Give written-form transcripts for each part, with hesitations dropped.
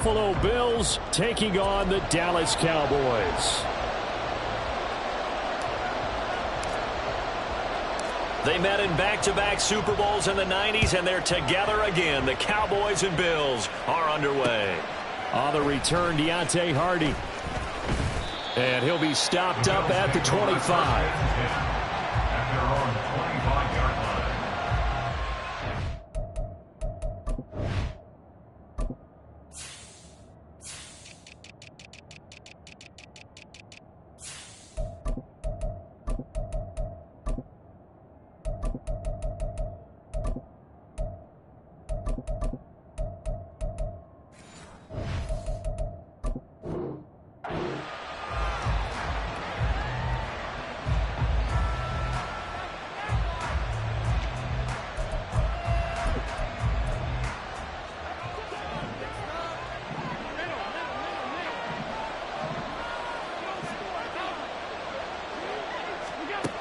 Buffalo Bills taking on the Dallas Cowboys. They met in back-to-back Super Bowls in the 90s, and they're together again. The Cowboys and Bills are underway. On the return, Deontay Hardy. And he'll be stopped up at the 25.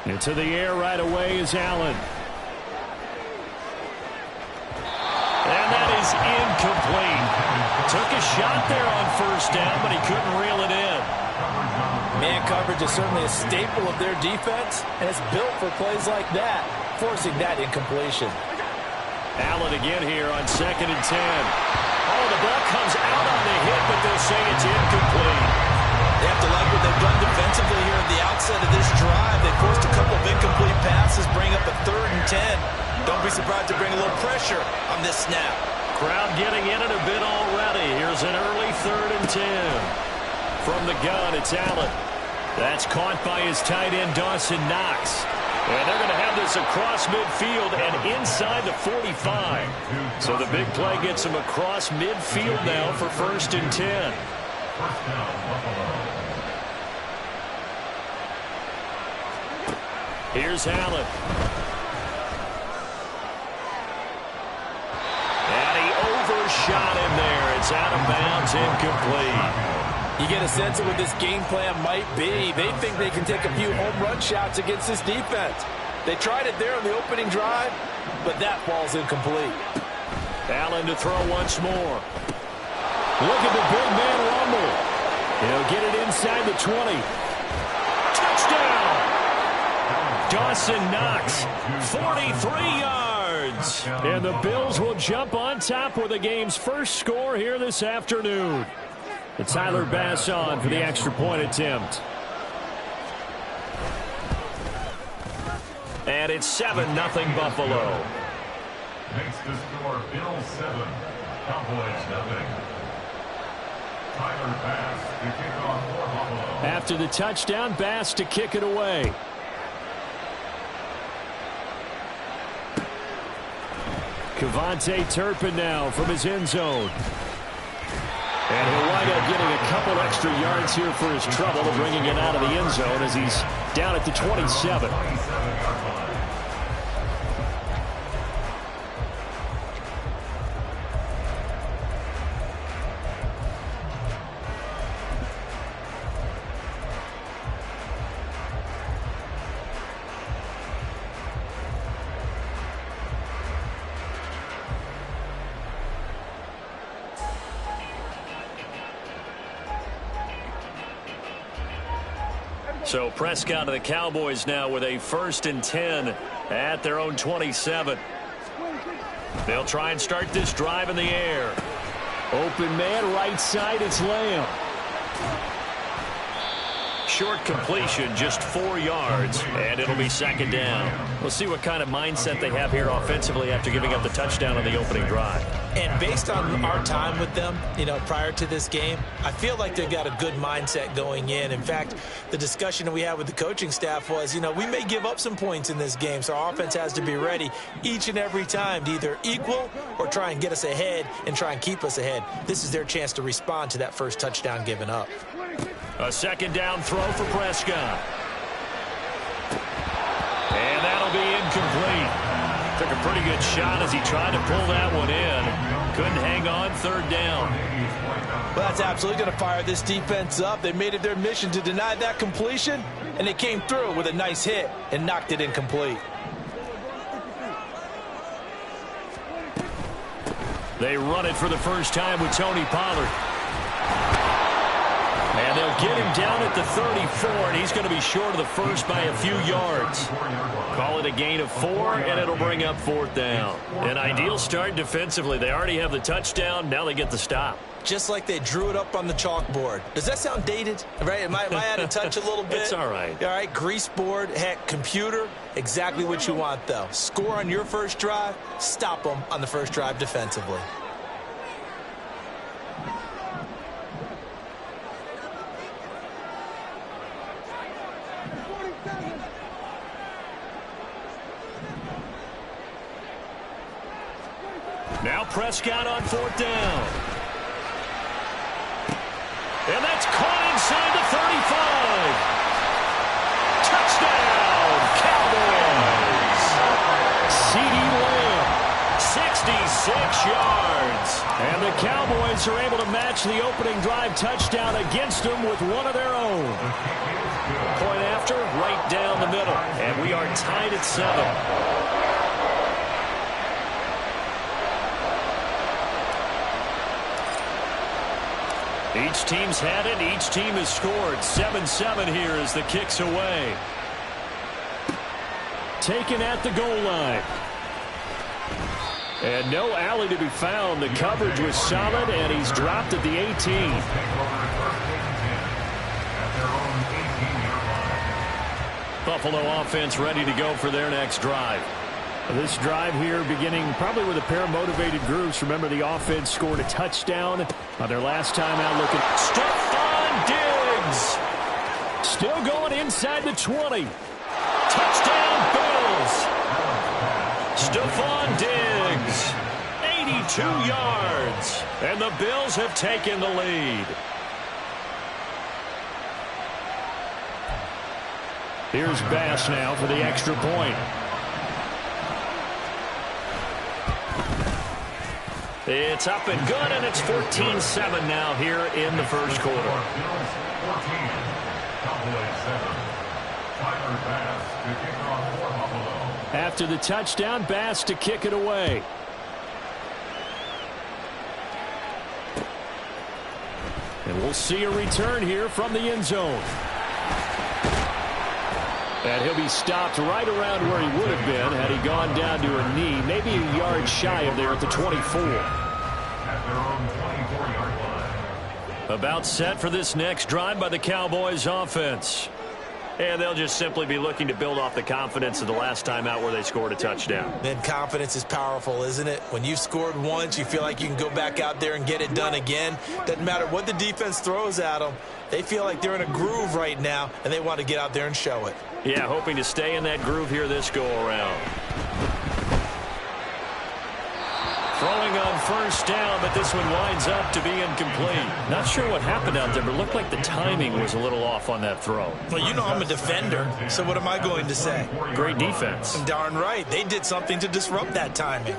Into the air right away is Allen. And that is incomplete. Took a shot there on first down, but he couldn't reel it in. Man coverage is certainly a staple of their defense, and it's built for plays like that, forcing that incompletion. Allen again here on 2nd and 10. Oh, the ball comes out on the hit, but they'll say it's incomplete. They have to like what they've done defensively here at the outset of this drive. They forced a couple of incomplete passes, bring up a 3rd and 10. Don't be surprised to bring a little pressure on this snap. Crowd getting in it a bit already. Here's an early 3rd and 10. From the gun, it's Allen. That's caught by his tight end, Dawson Knox. And they're going to have this across midfield and inside the 45. So the big play gets him across midfield now for 1st and 10. First down, Buffalo. Here's Allen. And he overshot him there. It's out of bounds, incomplete. You get a sense of what this game plan might be. They think they can take a few home run shots against this defense. They tried it there on the opening drive, but that ball's incomplete. Allen to throw once more. Look at the big man rumble. He'll get it inside the 20. Touchdown! Dawson Knox, 43 yards. And the Bills will jump on top with the game's first score here this afternoon. It's Tyler Bass on for the extra point attempt. And it's 7-0 Buffalo. Makes the score Bills 7, Cowboys 0. Tyler Bass to kick off for Buffalo. After the touchdown, Bass to kick it away. Kevontae Turpin now from his end zone. And he'll wind up getting a couple extra yards here for his trouble, bringing it out of the end zone as he's down at the 27. So Prescott of the Cowboys now with a 1st and 10 at their own 27. They'll try and start this drive in the air. Open man, right side, it's Lamb. Short completion, just 4 yards, and it'll be 2nd down. We'll see what kind of mindset they have here offensively after giving up the touchdown on the opening drive. And based on our time with them, prior to this game, I feel like they've got a good mindset going in. In fact, the discussion that we had with the coaching staff was, we may give up some points in this game, so our offense has to be ready each and every time to either equal or try and get us ahead and try and keep us ahead. This is their chance to respond to that first touchdown given up. A 2nd down throw for Prescott. And that'll be incomplete. Took a pretty good shot as he tried to pull that one in. Couldn't hang on 3rd down. Well, that's absolutely going to fire this defense up. They made it their mission to deny that completion, and they came through with a nice hit and knocked it incomplete. They run it for the first time with Tony Pollard. And they'll get him down at the 34, and he's going to be short of the first by a few yards. Call it a gain of 4, and it'll bring up 4th down. An ideal start defensively. They already have the touchdown. Now they get the stop. Just like they drew it up on the chalkboard. Does that sound dated? Right? Am I out of touch a little bit? It's all right. All right, grease board, heck, computer, exactly what you want, though. Score on your first drive, stop them on the first drive defensively. Now Prescott on 4th down. And that's caught inside the 35. Touchdown, Cowboys. CeeDee Lamb, 66 yards. And the Cowboys are able to match the opening drive touchdown against them with one of their own. Point after, right down the middle. And we are tied at 7. Each team's had it. Each team has scored. 7-7 here as the kick's away. Taken at the goal line. And no alley to be found. The coverage was solid, and he's dropped at the 18. Buffalo offense ready to go for their next drive. This drive here beginning probably with a pair of motivated groups. Remember, the offense scored a touchdown on their last time out looking. Stephon Diggs still going inside the 20. Touchdown Bills. Stephon Diggs, 82 yards. And the Bills have taken the lead. Here's Bass now for the extra point. It's up and good, and it's 14-7 now here in the first quarter. After the touchdown, Bass to kick it away. And we'll see a return here from the end zone. And he'll be stopped right around where he would have been had he gone down to a knee, maybe a yard shy of there at the 24. About set for this next drive by the Cowboys offense. And they'll just simply be looking to build off the confidence of the last time out where they scored a touchdown. Then confidence is powerful, isn't it? When you've scored once, you feel like you can go back out there and get it done again. Doesn't matter what the defense throws at them. They feel like they're in a groove right now, and they want to get out there and show it. Yeah, hoping to stay in that groove here this go-around. Throwing on first down, but this one winds up to be incomplete. Not sure what happened out there, but it looked like the timing was a little off on that throw. Well, you know I'm a defender, so what am I going to say? Great defense. Darn right. They did something to disrupt that timing.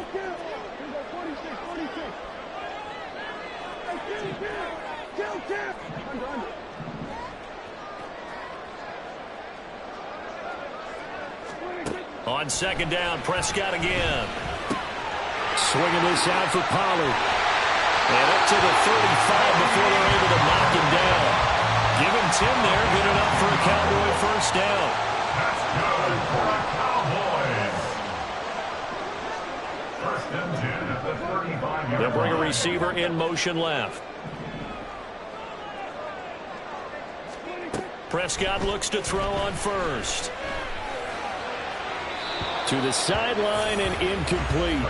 On second down, Prescott again. Swinging this out for Pollard. And up to the 35 before they're able to knock him down. Give him 10 there. Good enough for a Cowboy first down. That's good for the Cowboys. First and 10 at the 35-yard line. They'll bring a receiver in motion left. Prescott looks to throw on first. To the sideline and incomplete.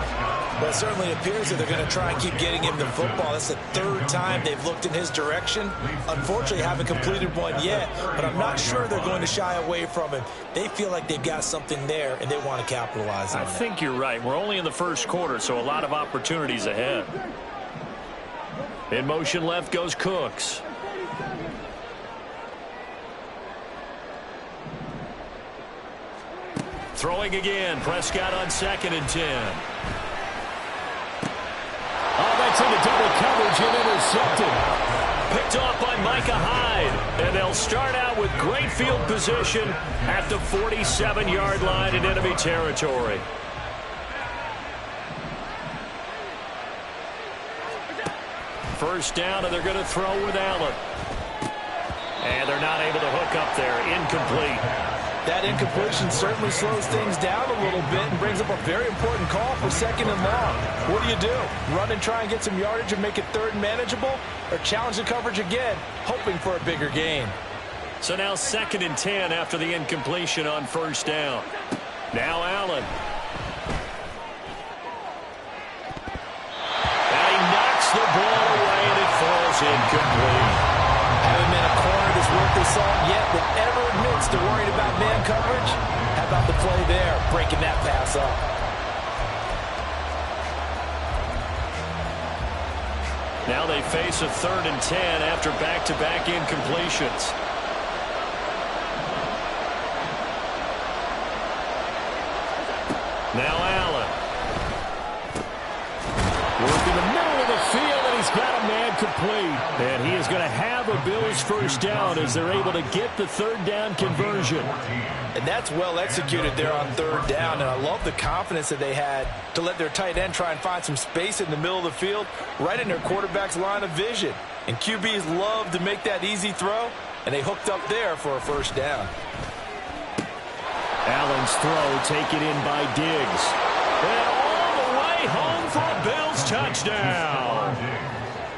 Well, it certainly appears that they're going to try and keep getting him the football. That's the third time they've looked in his direction. Unfortunately, haven't completed one yet, but I'm not sure they're going to shy away from him. They feel like they've got something there, and they want to capitalize on it. I think you're right. We're only in the first quarter, so a lot of opportunities ahead. In motion left goes Cooks. Throwing again. Prescott on second and 10. Oh, that's into double coverage and intercepted. Picked off by Micah Hyde. And they'll start out with great field position at the 47-yard line in enemy territory. First down, and they're going to throw with Allen. And they're not able to hook up there. Incomplete. That incompletion certainly slows things down a little bit and brings up a very important call for 2nd and long. What do? Run and try and get some yardage and make it 3rd and manageable? Or challenge the coverage again, hoping for a bigger gain? So now 2nd and 10 after the incompletion on 1st down. Now Allen. And he knocks the ball away and it falls incomplete. Haven't been a corner that's worth his salt yet that ever admits to worrying about man coverage. How about the play there, breaking that pass up? Now they face a 3rd and 10 after back-to-back incompletions. Now Allen. Work in the middle of the field, and he's got a man complete. And he is going to have a Bills 1st down as they're able to get the 3rd down conversion. And that's well executed there on 3rd down, and I love the confidence that they had to let their tight end try and find some space in the middle of the field, right in their quarterback's line of vision. And QBs love to make that easy throw, and they hooked up there for a 1st down. Allen's throw taken in by Diggs. And all the way home for a Bills touchdown.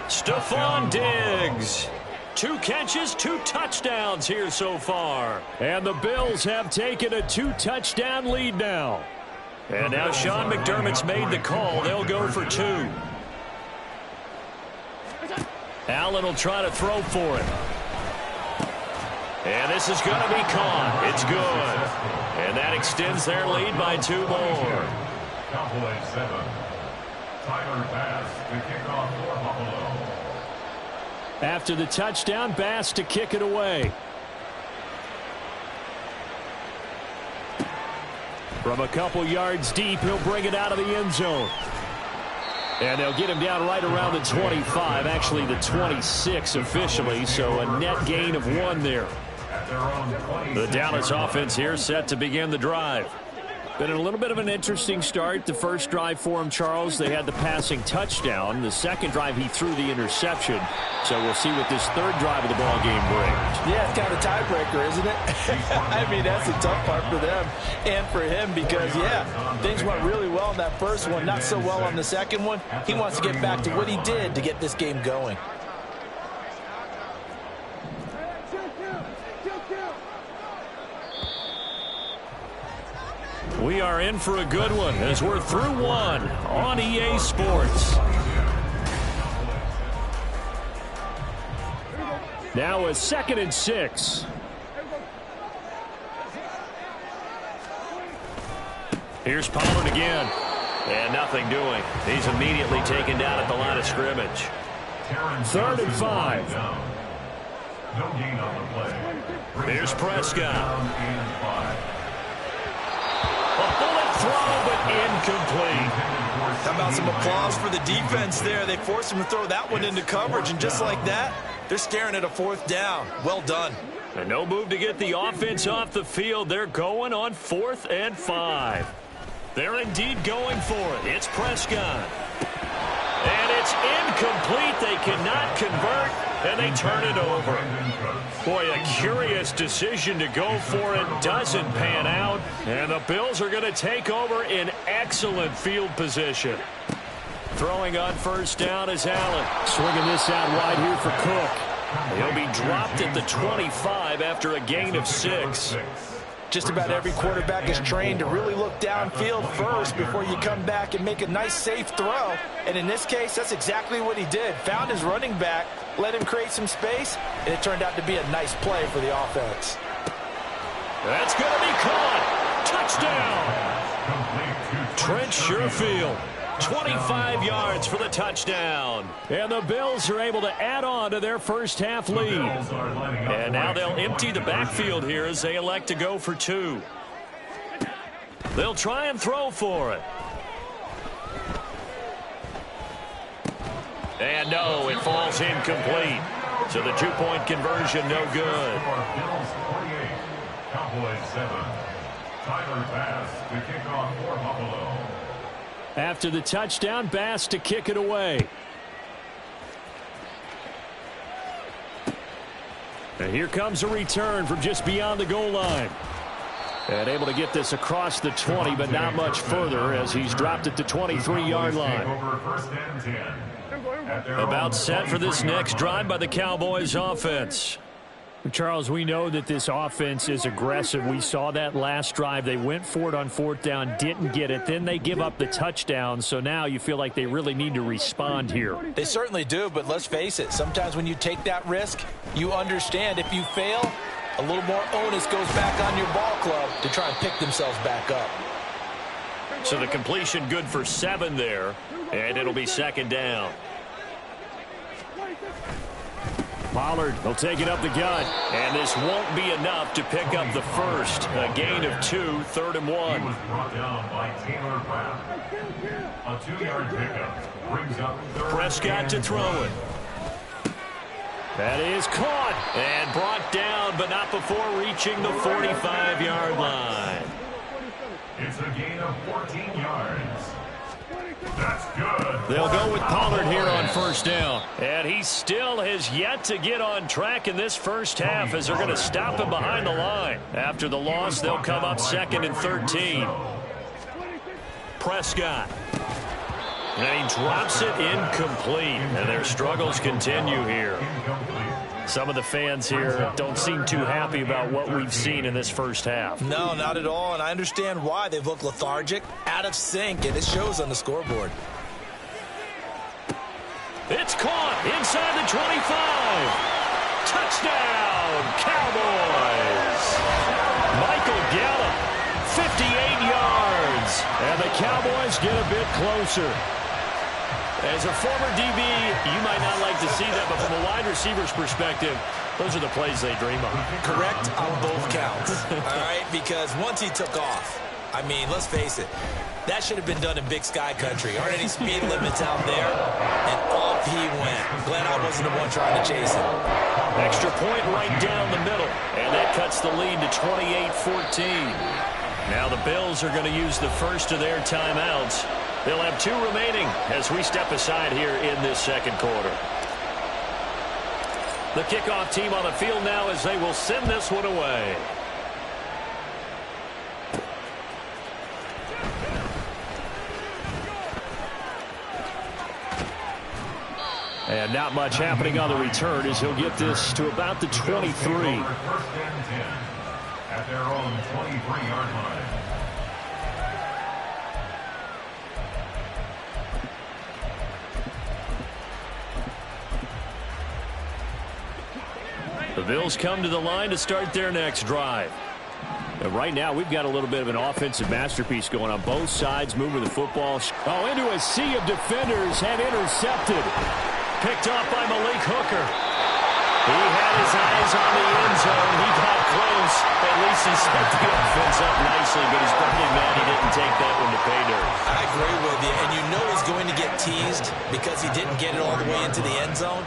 Stephon Diggs. 2 catches, 2 touchdowns here so far. And the Bills have taken a 2-touchdown lead now. And now Sean McDermott's made the call. They'll go for 2. Allen will try to throw for it. And this is going to be caught. It's good. And that extends their lead by 2 more. Cowboys 7. Tyler Bass to kick off for Buffalo. After the touchdown, Bass to kick it away. From a couple yards deep, he'll bring it out of the end zone. And they'll get him down right around the 25, actually the 26 officially, so a net gain of 1 there. The Dallas offense here set to begin the drive. Been a little bit of an interesting start. The first drive for him, Charles, they had the passing touchdown. The second drive, he threw the interception. So we'll see what this 3rd drive of the ball game brings. Yeah, it's kind of a tiebreaker, isn't it? I mean, that's the tough part for them and for him because, yeah, things went really well in that first one, not so well on the second one. He wants to get back to what he did to get this game going. We are in for a good one as we're through 1 on EA Sports. Now a 2nd and 6. Here's Pollard again. And nothing doing. He's immediately taken down at the line of scrimmage. 3rd and 5. No gain on the play. Here's Prescott. A bullet throw, but incomplete. How about some applause for the defense there? They forced him to throw that one into coverage, and just like that, they're staring at a 4th down. Well done. And no move to get the offense off the field. They're going on 4th and 5. They're indeed going for it. It's Prescott. And it's incomplete. They cannot convert, and they turn it over. Boy, a curious decision to go for it. Doesn't pan out. And the Bills are going to take over in excellent field position. Throwing on 1st down is Allen. Swinging this out wide here for Cook. He'll be dropped at the 25 after a gain of 6. Just about every quarterback is trained to really look downfield first before you come back and make a nice, safe throw. And in this case, that's exactly what he did. Found his running back, let him create some space, and it turned out to be a nice play for the offense. That's going to be caught. Touchdown. Trent Sherfield. 25 yards for the touchdown. And the Bills are able to add on to their first half lead. And now they'll empty the backfield here as they elect to go for 2. They'll try and throw for it. And no, it falls incomplete. So the 2-point conversion no good. Bills 48, Cowboys 7. Tyler Bass to kick off for Buffalo. After the touchdown, Bass to kick it away. And here comes a return from just beyond the goal line. And able to get this across the 20, but not much further as he's dropped it to 23-yard line. About set for this next drive by the Cowboys offense. Charles, we know that this offense is aggressive. We saw that last drive. They went for it on 4th down, didn't get it. Then they give up the touchdown. So now you feel like they really need to respond here. They certainly do, but let's face it. Sometimes when you take that risk, you understand if you fail, a little more onus goes back on your ball club to try and pick themselves back up. So the completion good for 7 there, and it'll be 2nd down. Pollard will take it up the gut, and this won't be enough to pick up the first. A gain of 2, 3rd and 1. He was brought down by Taylor Rapp. A 2-yard pickup brings up 3rd. Prescott to throw it. That is caught and brought down, but not before reaching the 45-yard line. It's a gain of 14 yards. That's good. They'll go with Pollard here on 1st down. And he still has yet to get on track in this first half as they're going to stop him behind the line. After the loss, they'll come up 2nd and 13. Prescott. And he drops it incomplete. And their struggles continue here. Some of the fans here don't seem too happy about what we've seen in this first half. No, not at all, and I understand why. They've looked lethargic, out of sync, and it shows on the scoreboard. It's caught inside the 25. Touchdown, Cowboys. Michael Gallup, 58 yards. And the Cowboys get a bit closer. As a former DB, you might not like to see that, but from a wide receiver's perspective, those are the plays they dream of. Correct on both counts, all right? Because once he took off, I mean, let's face it, that should have been done in Big Sky country. Aren't any speed limits out there? And off he went. Glad I wasn't the one trying to chase him. Extra point right down the middle, and that cuts the lead to 28-14. Now the Bills are going to use the first of their timeouts. They'll have 2 remaining as we step aside here in this second quarter. The kickoff team on the field now as they will send this one away. And not much happening on the return as he'll get this to about the 23. First and 10 at their own 23-yard line. The Bills come to the line to start their next drive. And right now, we've got a little bit of an offensive masterpiece going on both sides, moving the football. Oh, into a sea of defenders and intercepted. Picked off by Malik Hooker. He had his eyes on the end zone. He got close. At least he set the offense up nicely, but he's probably mad he didn't take that one to pay dirt. I agree with you, and you know he's going to get teased because he didn't get it all the way into the end zone.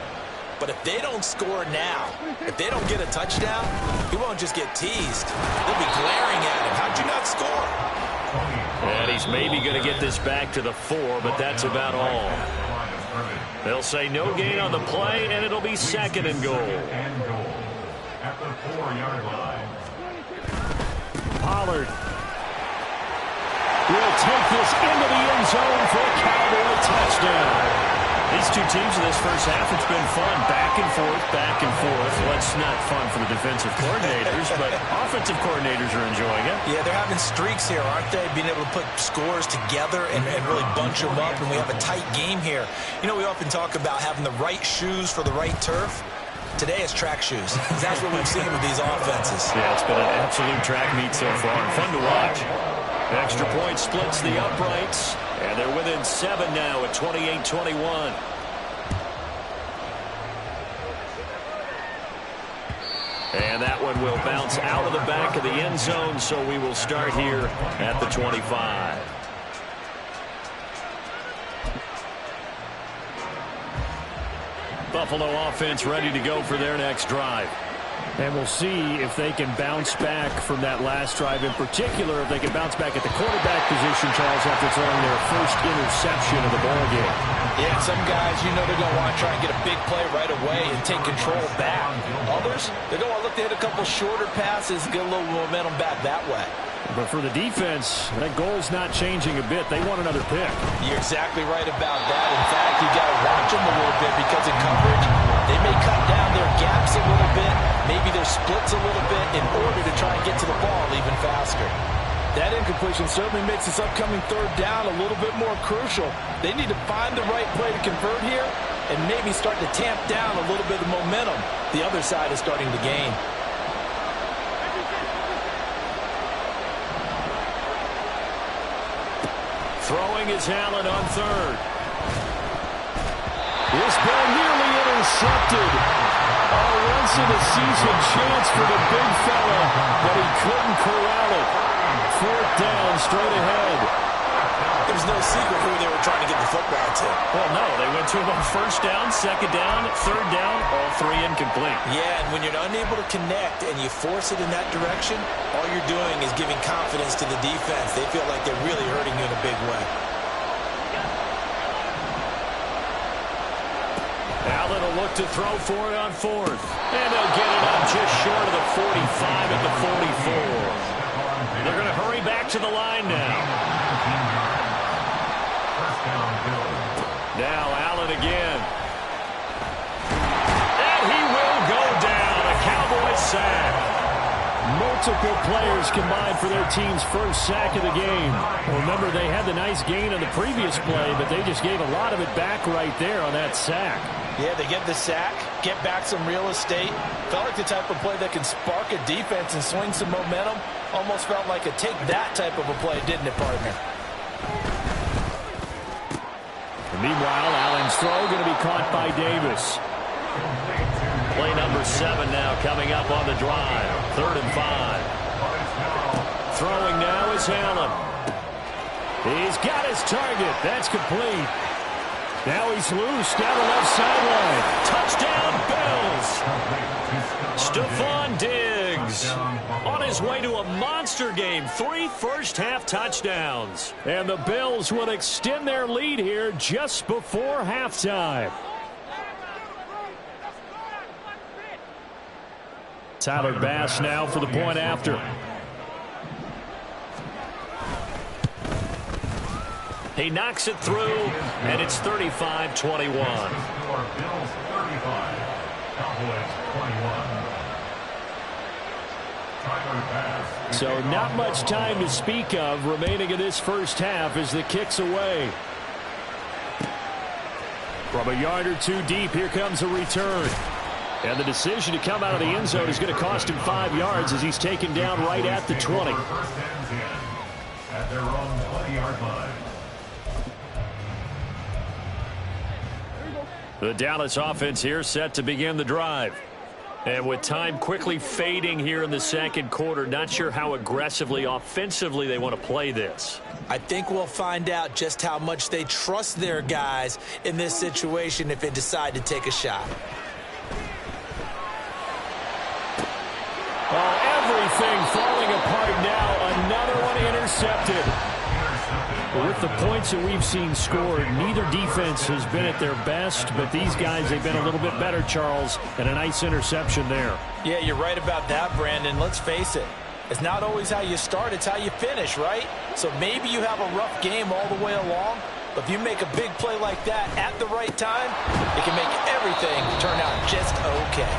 But if they don't score now, if they don't get a touchdown, he won't just get teased. They'll be glaring at him. How'd you not score? And he's maybe going to get this back to the 4, but that's about all. They'll say no gain on the play, and it'll be 2nd and goal. At the 4-yard line. Pollard will take this into the end zone for a Cowboy touchdown. These two teams in this first half, it's been fun. Back and forth, back and forth. Well, it's not fun for the defensive coordinators, but offensive coordinators are enjoying it. Yeah, they're having streaks here, aren't they? Being able to put scores together and really bunch them up, and we have a tight game here. You know, we often talk about having the right shoes for the right turf. Today it's track shoes. That's what we've seen with these offenses. Yeah, it's been an absolute track meet so far, and fun to watch. Extra point splits the uprights, and they're within 7 now at 28-21. And that one will bounce out of the back of the end zone, so we will start here at the 25. Buffalo offense ready to go for their next drive. And we'll see if they can bounce back from that last drive, in particular, if they can bounce back at the quarterback position, Charles, after throwing their first interception of the ballgame. Yeah, some guys, you know they're going to want to try and get a big play right away and take control back. Others, they're going to look to hit a couple shorter passes, get a little momentum back that way. But for the defense, that goal's not changing a bit. They want another pick. You're exactly right about that. In fact, you got to watch them a little bit because in coverage, they may cut down their gaps a little bit, maybe their splits a little bit in order to try and get to the ball even faster. That incompletion certainly makes this upcoming third down a little bit more crucial. They need to find the right play to convert here and maybe start to tamp down a little bit of momentum the other side is starting to gain. Throwing is Allen on third. This ball nearly intercepted. A once-in-a-season chance for the big fella, but he couldn't corral it. Fourth down, straight ahead. There's no secret who they were trying to get the football to. Well, no, they went to him on first down, second down, third down, all three incomplete. Yeah, and when you're unable to connect and you force it in that direction, all you're doing is giving confidence to the defense. They feel like they're really hurting you in a big way. Allen will look to throw for it on fourth. And they'll get it up just short of the 45 at the 44. They're going to hurry back to the line now. Now Allen again. And he will go down. A Cowboys sack. Multiple players combined for their team's first sack of the game. Well, remember, they had the nice gain on the previous play, but they just gave a lot of it back right there on that sack. Yeah, they get the sack, get back some real estate. Felt like the type of play that can spark a defense and swing some momentum. Almost felt like a take that type of a play, didn't it, partner? And meanwhile, Allen's throw going to be caught by Davis. Play number 7 now coming up on the drive. 3rd and 5. Throwing now is Allen. He's got his target. That's complete. Now he's loose down the left sideline. Touchdown, Bills. Stephon Diggs on his way to a monster game. 3 first-half touchdowns. And the Bills will extend their lead here just before halftime. Tyler Bass now for the point after. He knocks it through, and it's 35-21. Bills 35, Cowboys 21. So not much time to speak of remaining in this first half as the kick's away. From a yard or two deep, here comes a return. And the decision to come out of the end zone is going to cost him 5 yards as he's taken down right at the 20. At their own 20-yard line. The Dallas offense here set to begin the drive. And with time quickly fading here in the second quarter, not sure how aggressively, offensively they want to play this. I think we'll find out just how much they trust their guys in this situation if they decide to take a shot. Oh, everything falling apart now. Another one intercepted. With the points that we've seen scored, neither defense has been at their best, but these guys, they've been a little bit better, Charles, and a nice interception there. Yeah, you're right about that, Brandon. Let's face it. It's not always how you start, it's how you finish, right? So maybe you have a rough game all the way along, but if you make a big play like that at the right time, it can make everything turn out just okay.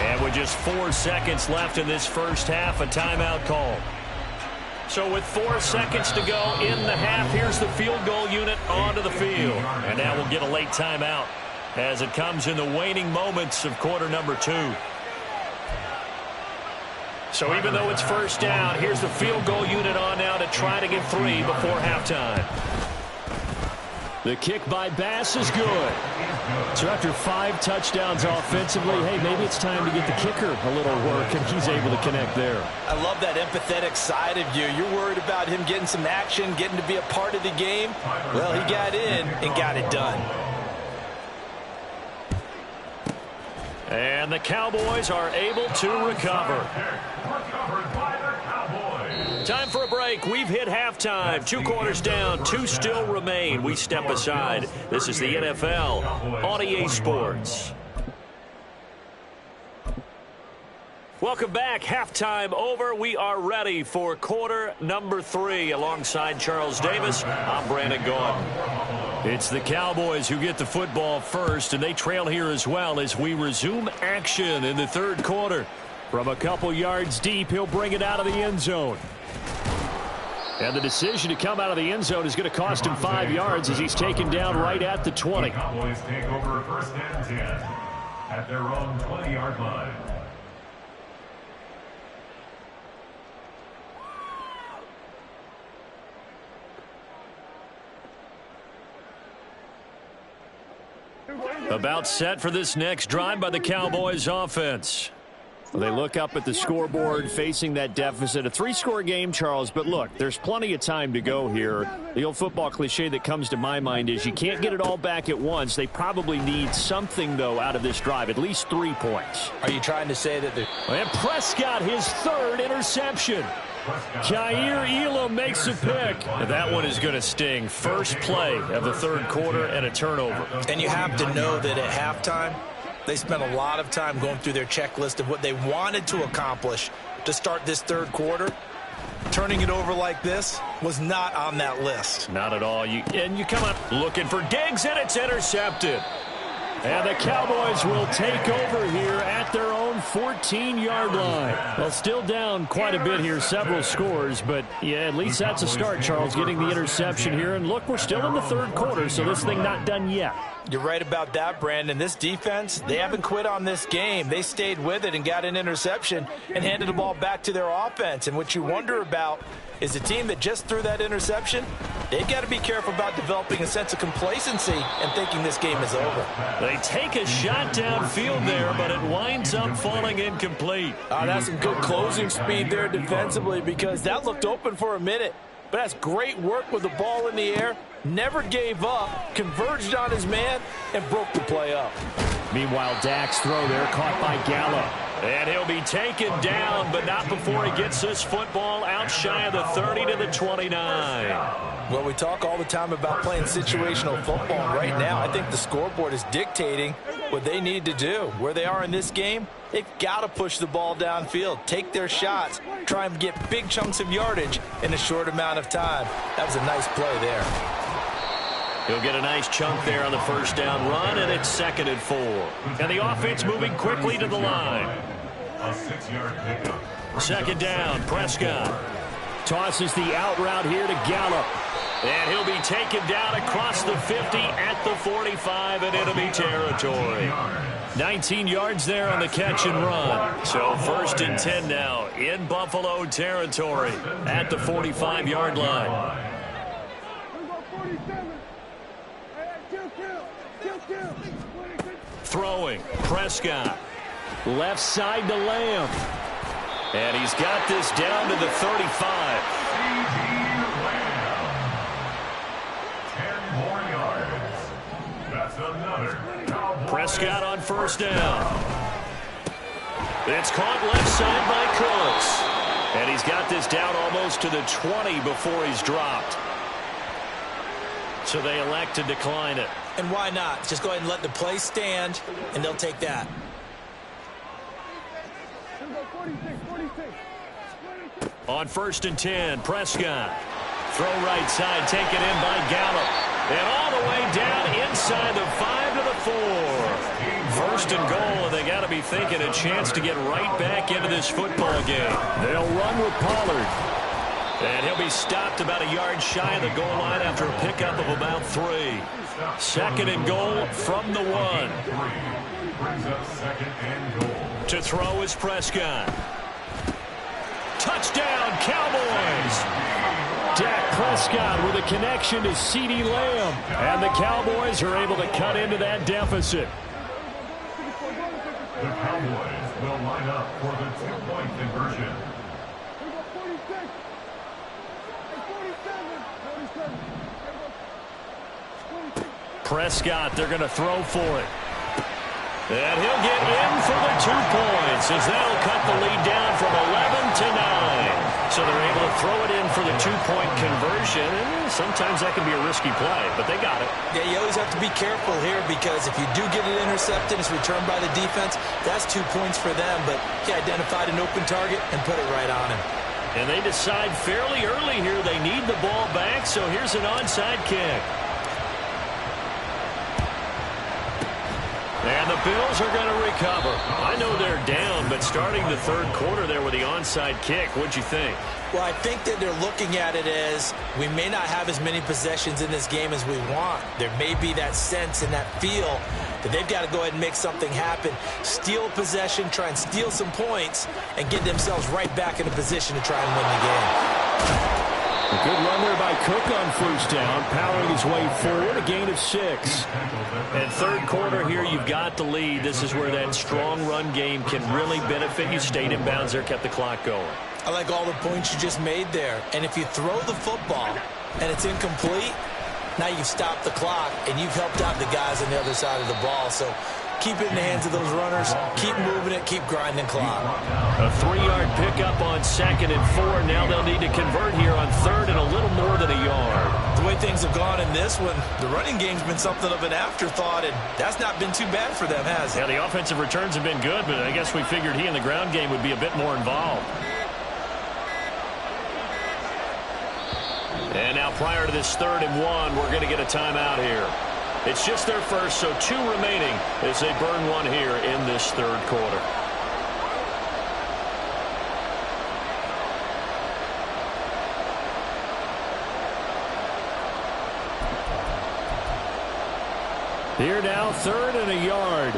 And with just 4 seconds left in this first half, a timeout call. So with 4 seconds to go in the half, here's the field goal unit onto the field. And now we'll get a late timeout as it comes in the waning moments of quarter number 2. So even though it's first down, here's the field goal unit on now to try to get 3 before halftime. The kick by Bass is good. So after 5 touchdowns offensively, hey, maybe it's time to get the kicker a little work, and he's able to connect there. I love that empathetic side of you. You're worried about him getting some action, getting to be a part of the game. Well, he got in and got it done. And the Cowboys are able to recover. Recovered by the Cowboys. Time for a break. We've hit halftime. 2 quarters down. 2 still remain. We step aside. This is the NFL on EA Sports. Welcome back. Halftime over. We are ready for quarter number 3. Alongside Charles Davis, I'm Brandon Gaudin. It's the Cowboys who get the football first, and they trail here as well as we resume action in the third quarter. From a couple yards deep, he'll bring it out of the end zone. And the decision to come out of the end zone is going to cost him 5 yards as he's taken down right at the 20. The Cowboys take over first and 10 at their own 20-yard line. About set for this next drive by the Cowboys offense. Well, they look up at the scoreboard facing that deficit. A 3-score game, Charles, but look, there's plenty of time to go here. The old football cliche that comes to my mind is you can't get it all back at once. They probably need something, though, out of this drive, at least 3 points. Are you trying to say that And Prescott, his 3rd interception. Jair Elam makes a pick. And that one is going to sting. First play of the third quarter and a turnover. And you have to know that at halftime, they spent a lot of time going through their checklist of what they wanted to accomplish to start this third quarter. Turning it over like this was not on that list. Not at all. You come up looking for Diggs, and it's intercepted. And the Cowboys will take over here at their own 14-yard line. Well, still down quite a bit here, several scores, but yeah, at least that's a start, Charles, getting the interception here. And look, we're still in the third quarter, so this thing not done yet. You're right about that, Brandon. This defense, they haven't quit on this game. They stayed with it and got an interception and handed the ball back to their offense. And what you wonder about is a team that just threw that interception, they've got to be careful about developing a sense of complacency and thinking this game is over. They take a shot downfield there, but it winds up falling incomplete. That's some good closing speed there defensively because that looked open for a minute. But that's great work with the ball in the air. Never gave up, converged on his man, and broke the play up. Meanwhile, Dak's throw there caught by Gallup. And he'll be taken down, but not before he gets this football out shy of the 30 to the 29. Well, we talk all the time about playing situational football. Right now, I think the scoreboard is dictating what they need to do. Where they are in this game, they've got to push the ball downfield, take their shots, try and get big chunks of yardage in a short amount of time. That was a nice play there. He'll get a nice chunk there on the first down run, and it's 2nd and 4. And the offense moving quickly to the line. A 6-yard pickup. 2nd down, Prescott tosses the out route here to Gallup. And he'll be taken down across the 50 at the 45 in enemy territory. 19 yards there on the catch and run. So 1st and 10 now in Buffalo territory at the 45-yard line. Throwing, Prescott. Left side to Lamb. And he's got this down to the 35. 10 more yards. That's another Cowboy. Prescott on first down. It's caught left side by Cooks. And he's got this down almost to the 20 before he's dropped. So they elect to decline it. And why not? Just go ahead and let the play stand, and they'll take that. On 1st and 10, Prescott. Throw right side, taken in by Gallup. And all the way down inside the 5 to the 4. 1st and goal, and they got to be thinking a chance to get right back into this football game. They'll run with Pollard. And he'll be stopped about a yard shy of the goal line after a pickup of about 3. 2nd and goal from the 1. Brings up 2nd and goal. To throw is Prescott. Touchdown, Cowboys! Dak Prescott with a connection to CeeDee Lamb. And the Cowboys are able to cut into that deficit. The Cowboys will line up for the 2-point conversion. Prescott, they're going to throw for it. And he'll get in for the 2 points as that'll cut the lead down from 11 to 9. So they're able to throw it in for the 2-point conversion. And sometimes that can be a risky play, but they got it. Yeah, you always have to be careful here because if you do get it intercepted, it's returned by the defense, that's 2 points for them. But he identified an open target and put it right on him. And they decide fairly early here they need the ball back, so here's an onside kick. And the Bills are going to recover. I know they're down, but starting the third quarter there with the onside kick, what'd you think? Well, I think that they're looking at it as we may not have as many possessions in this game as we want. There may be that sense and that feel that they've got to go ahead and make something happen, steal possession, try and steal some points, and get themselves right back in a position to try and win the game. A good run there by Cook on first down, powering his way forward, a gain of 6. And third quarter here, you've got the lead. This is where that strong run game can really benefit you. Stayed in bounds there, kept the clock going. I like all the points you just made there. And if you throw the football and it's incomplete, now you've stopped the clock and you've helped out the guys on the other side of the ball. So keep it in the hands of those runners. Keep moving it. Keep grinding clock. A 3-yard pickup on 2nd and 4. Now they'll need to convert here on 3rd and a little more than a yard. The way things have gone in this one, the running game's been something of an afterthought, and that's not been too bad for them, has it? Yeah, the offensive returns have been good, but I guess we figured he in the ground game would be a bit more involved. And now prior to this 3rd and 1, we're going to get a timeout here. It's just their first, so 2 remaining as they burn one here in this third quarter. Here now, 3rd and a yard.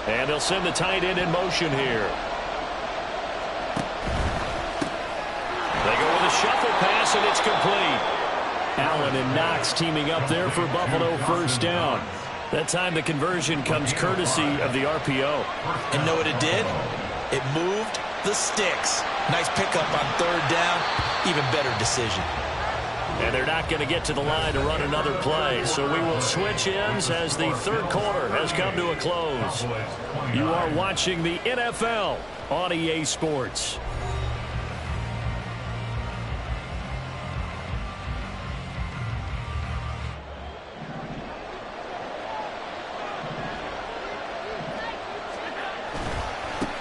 And they'll send the tight end in motion here. They go with a shuffle pass, and it's complete. Allen and Knox teaming up there for Buffalo first down. That time the conversion comes courtesy of the RPO. And know what it did? It moved the sticks. Nice pickup on 3rd down. Even better decision. And they're not going to get to the line to run another play. So we will switch ends as the third quarter has come to a close. You are watching the NFL on EA Sports.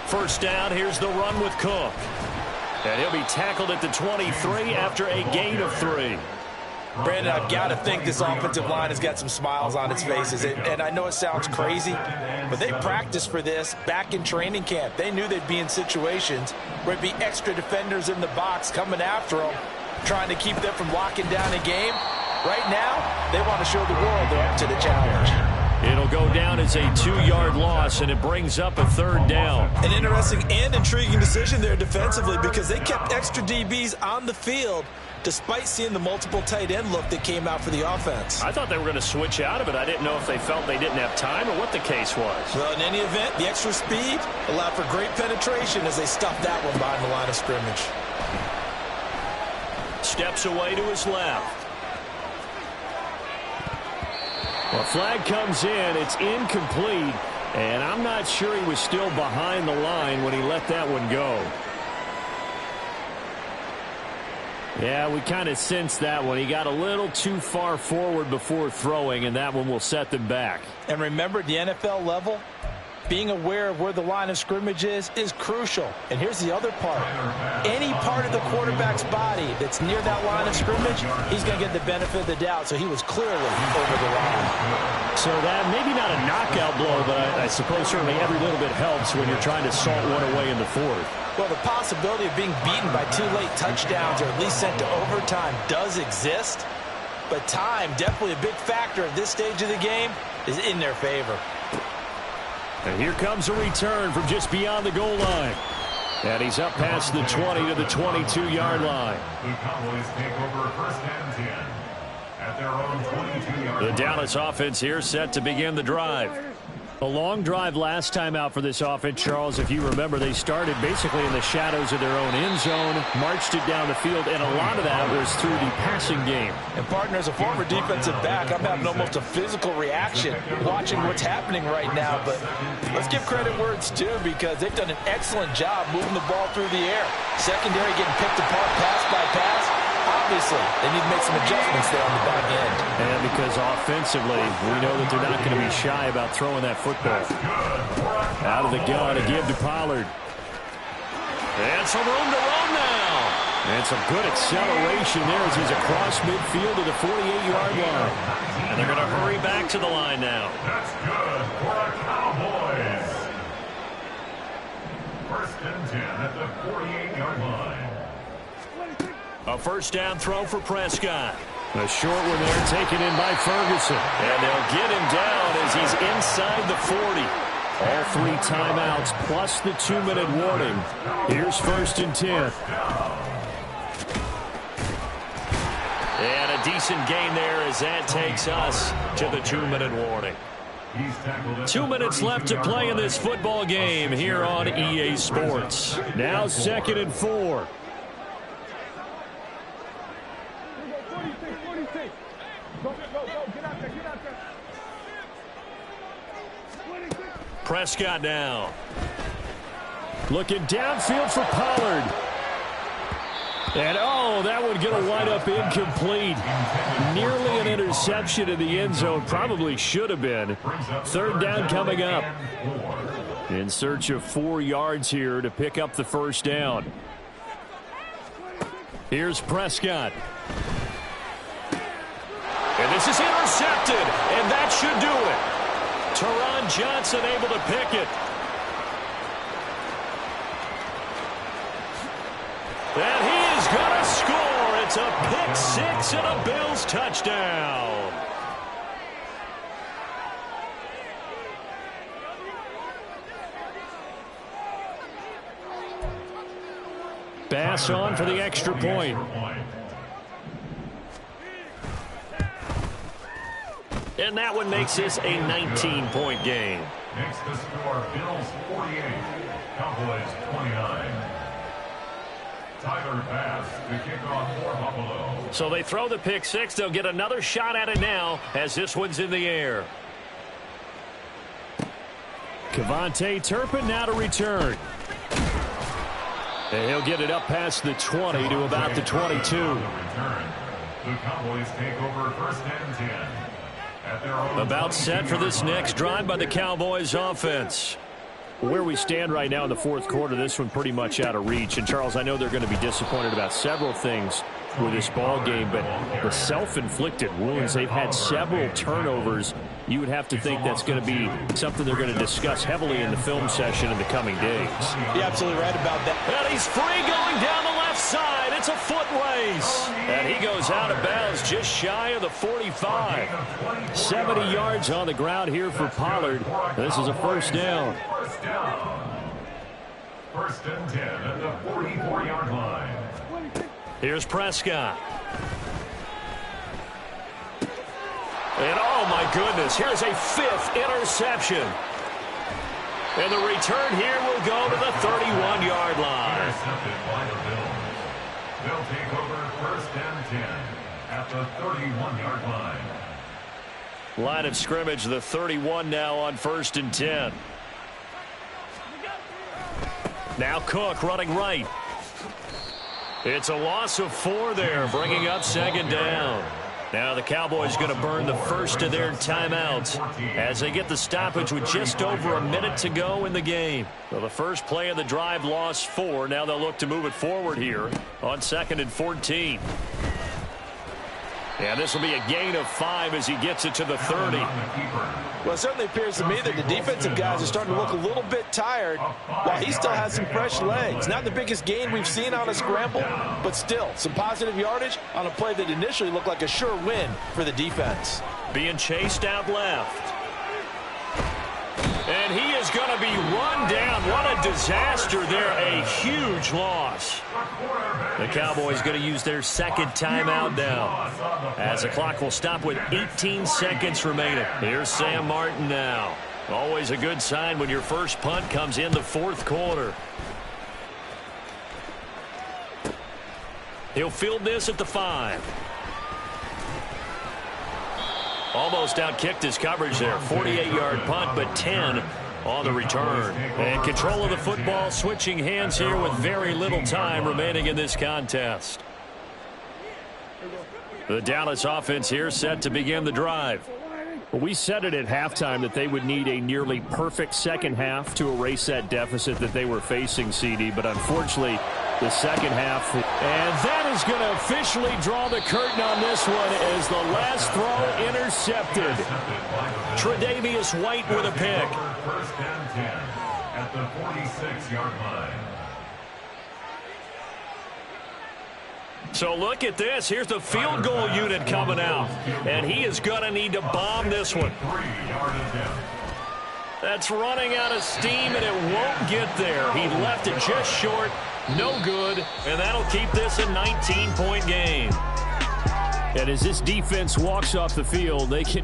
First down, here's the run with Cook. And he'll be tackled at the 23 after a gain of 3. Brandon, I've got to think this offensive line has got some smiles on its faces. And I know it sounds crazy, but they practiced for this back in training camp. They knew they'd be in situations where it'd be extra defenders in the box coming after them, trying to keep them from locking down a game. Right now, they want to show the world they're up to the challenge. It'll go down as a 2-yard loss, and it brings up a 3rd down. An interesting and intriguing decision there defensively because they kept extra DBs on the field despite seeing the multiple tight end look that came out for the offense. I thought they were going to switch out of it. I didn't know if they felt they didn't have time or what the case was. Well, in any event, the extra speed allowed for great penetration as they stuffed that one behind the line of scrimmage. Steps away to his left. Well, flag comes in. It's incomplete, and I'm not sure he was still behind the line when he let that one go. Yeah, we kind of sensed that one. He got a little too far forward before throwing, and that one will set them back. And remember, at the NFL level, being aware of where the line of scrimmage is crucial. And here's the other part. Any part of the quarterback's body that's near that line of scrimmage, he's going to get the benefit of the doubt. So he was clearly over the line. So that maybe not a knockout blow, but I suppose certainly every little bit helps when you're trying to salt one away in the 4th. Well, the possibility of being beaten by 2 late touchdowns or at least sent to overtime does exist. But time, definitely a big factor at this stage of the game, is in their favor. And here comes a return from just beyond the goal line. And he's up past the 20 to the 22-yard line. The Cowboys take over 1st and 10 at their own 22-yard line. The Dallas offense here set to begin the drive. A long drive last time out for this offense, Charles. If you remember, they started basically in the shadows of their own end zone, marched it down the field, and a lot of that was through the passing game. And, partner, as a former defensive back, I'm having almost a physical reaction watching what's happening right now. But let's give credit where it's due, because they've done an excellent job moving the ball through the air. Secondary getting picked apart pass by pass. Obviously, they need to make some adjustments there on the back end. And because offensively, we know that they're not going to be shy about throwing that football. Out of the gun, a give to Pollard. And some room to run now. And some good acceleration there as he's across midfield to the 48-yard line. And they're going to hurry back to the line now. That's good for the Cowboys. First and 10 at the 48-yard line. A first down throw for Prescott. A short one there taken in by Ferguson. And they'll get him down as he's inside the 40. All 3 timeouts plus the 2-minute warning. Here's first and 10. And a decent gain there as that takes us to the 2-minute warning. 2 minutes left to play in this football game here on EA Sports. Now 2nd and 4. Prescott now. Looking downfield for Pollard. And, oh, that would get a wide-up incomplete. Nearly an interception in the end zone. Probably should have been. Third down coming up. In search of 4 yards here to pick up the first down. Here's Prescott. And this is intercepted, and that should do it. Taron Johnson able to pick it. And he is going to score. It's a pick six and a Bills touchdown. Bass on for the extra point. And that one makes this a 19-point game. Makes the score Bills 48, Cowboys 29. Tyler Bass to kick off for Buffalo. So they throw the pick six. They'll get another shot at it now as this one's in the air. Kevontae Turpin now to return. And he'll get it up past the 20 to about the 22. The Cowboys take over first and 10. About set for this next drive by the Cowboys offense. Where we stand right now in the fourth quarter, this one pretty much out of reach. And, Charles, I know they're going to be disappointed about several things with this ball game, but the self-inflicted wounds, they've had several turnovers. You would have to think that's going to be something they're going to discuss heavily in the film session in the coming days. You're absolutely right about that. And he's free going down the left side. It's a foot race. And he goes out of bounds just shy of the 45. 70 yards on the ground here for Pollard. This is a first down. First and 10 at the 44-yard line. Here's Prescott. And, oh, my goodness, here's a 5th interception. And the return here will go to the 31-yard line. Intercepted by the Bills. They'll take over first and 10 at the 31-yard line. Line of scrimmage, the 31 now on first and 10. Now Cook running right. It's a loss of 4 there, bringing up second down. Now the Cowboys going to burn the first of their timeouts as they get the stoppage with just over a minute to go in the game. So the first play of the drive lost 4. Now they'll look to move it forward here on 2nd and 14. And this will be a gain of 5 as he gets it to the 30. Well, it certainly appears to me that the defensive guys are starting to look a little bit tired while he still has some fresh legs. Not the biggest gain we've seen on a scramble, but still some positive yardage on a play that initially looked like a sure win for the defense. Being chased out left. And he is going to be run down. What a disaster there. A huge loss. The Cowboys going to use their second timeout now as the clock will stop with 18 seconds remaining. Here's Sam Martin now. Always a good sign when your first punt comes in the fourth quarter. He'll field this at the 5. Almost outkicked his coverage there. 48-yard punt, but 10 on the return. And control of the football switching hands here with very little time remaining in this contest. The Dallas offense here set to begin the drive. Well, we said it at halftime that they would need a nearly perfect second half to erase that deficit that they were facing, CD. But unfortunately, the second half. And that is going to officially draw the curtain on this one as the last throw intercepted. Tre'Davious White with a pick. First and 10 at the 46-yard line. So look at this. Here's the field goal unit coming out. And he is going to need to bomb this one. 3-yard attempt. That's running out of steam, and it won't get there. He left it just short. No good. And that'll keep this a 19-point game. And as this defense walks off the field, they can do